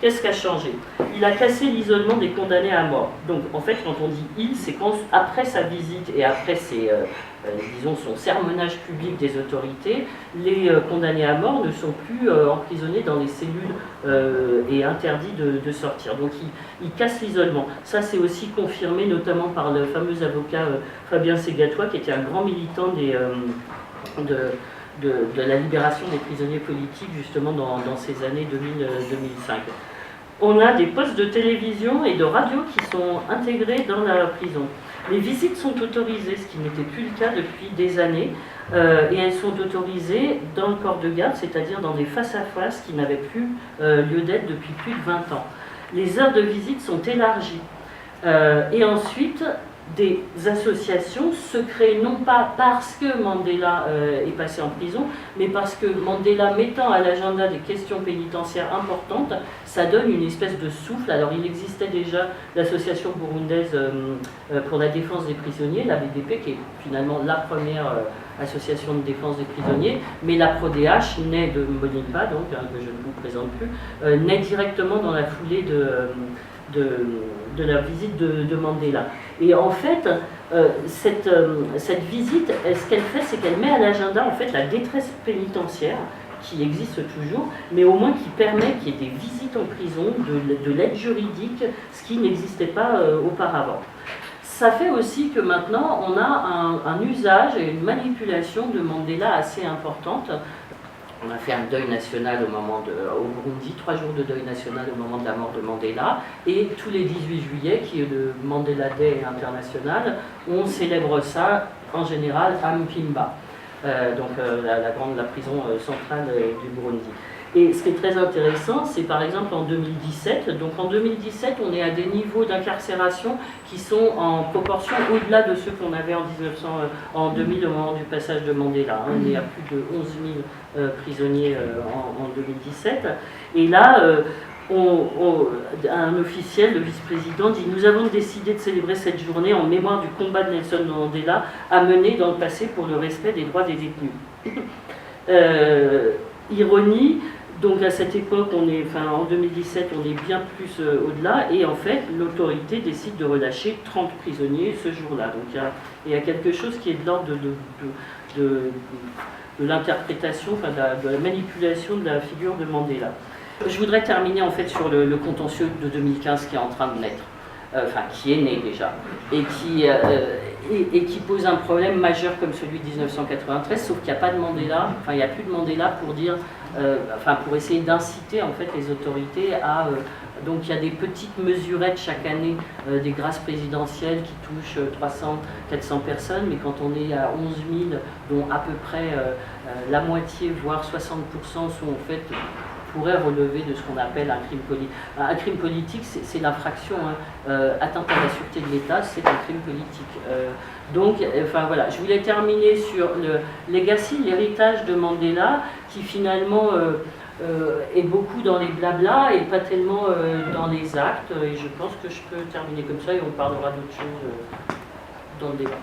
Qu'est-ce qui a changé? Il a cassé l'isolement des condamnés à mort. Donc, en fait, quand on dit il, c'est après sa visite et après disons son sermonnage public des autorités, les condamnés à mort ne sont plus emprisonnés dans les cellules et interdits de sortir. Donc, il casse l'isolement. Ça, c'est aussi confirmé notamment par le fameux avocat Fabien Ségatois, qui était un grand militant de la libération des prisonniers politiques, justement, dans ces années 2000-2005. On a des postes de télévision et de radio qui sont intégrés dans la prison. Les visites sont autorisées, ce qui n'était plus le cas depuis des années, et elles sont autorisées dans le corps de garde, c'est-à-dire dans des face-à-face qui n'avaient plus lieu d'être depuis plus de 20 ans. Les heures de visite sont élargies. Et ensuite, des associations se créent non pas parce que Mandela est passé en prison, mais parce que Mandela mettant à l'agenda des questions pénitentiaires importantes, ça donne une espèce de souffle. Alors il existait déjà l'association burundaise pour la défense des prisonniers, la BDP, qui est finalement la première association de défense des prisonniers, mais la PRODH naît de Mbonimpa, donc que je ne vous présente plus, naît directement dans la foulée de la visite de Mandela. Et en fait, cette visite, ce qu'elle fait, c'est qu'elle met à l'agenda en fait la détresse pénitentiaire qui existe toujours, mais au moins qui permet qu'il y ait des visites en prison, de l'aide juridique, ce qui n'existait pas auparavant. Ça fait aussi que maintenant, on a un usage et une manipulation de Mandela assez importante. On a fait un deuil national au Burundi, 3 jours de deuil national au moment de la mort de Mandela, et tous les 18 juillet, qui est le Mandela Day international, on célèbre ça en général à Mpimba, la prison centrale du Burundi. Et ce qui est très intéressant, c'est par exemple en 2017. Donc en 2017, on est à des niveaux d'incarcération qui sont en proportion au-delà de ceux qu'on avait en 2000 au moment du passage de Mandela. On est à plus de 11 000 prisonniers en 2017. Et là, un officiel, le vice-président, dit « Nous avons décidé de célébrer cette journée en mémoire du combat de Nelson Mandela à mener dans le passé pour le respect des droits des détenus. » Ironie. Donc à cette époque, en 2017, on est bien plus au-delà, et en fait, l'autorité décide de relâcher 30 prisonniers ce jour-là. Donc il y a quelque chose qui est de l'ordre de l'interprétation, de la manipulation de la figure de Mandela. Je voudrais terminer en fait sur le contentieux de 2015 qui est en train de naître, qui est né déjà, et qui pose un problème majeur comme celui de 1993, sauf qu'il n'y a pas de Mandela, il n'y a plus de Mandela pour dire, pour essayer d'inciter en fait les autorités à... donc il y a des petites mesurettes chaque année, des grâces présidentielles qui touchent 300-400 personnes, mais quand on est à 11 000, dont à peu près la moitié, voire 60% sont en fait... pourrait relever de ce qu'on appelle un crime politique. Un crime politique, c'est l'infraction, atteinte à la sûreté de l'État, c'est un crime politique. Voilà, je voulais terminer sur le legacy, l'héritage de Mandela, qui finalement est beaucoup dans les blablas et pas tellement dans les actes. Et je pense que je peux terminer comme ça et on parlera d'autres choses dans le débat.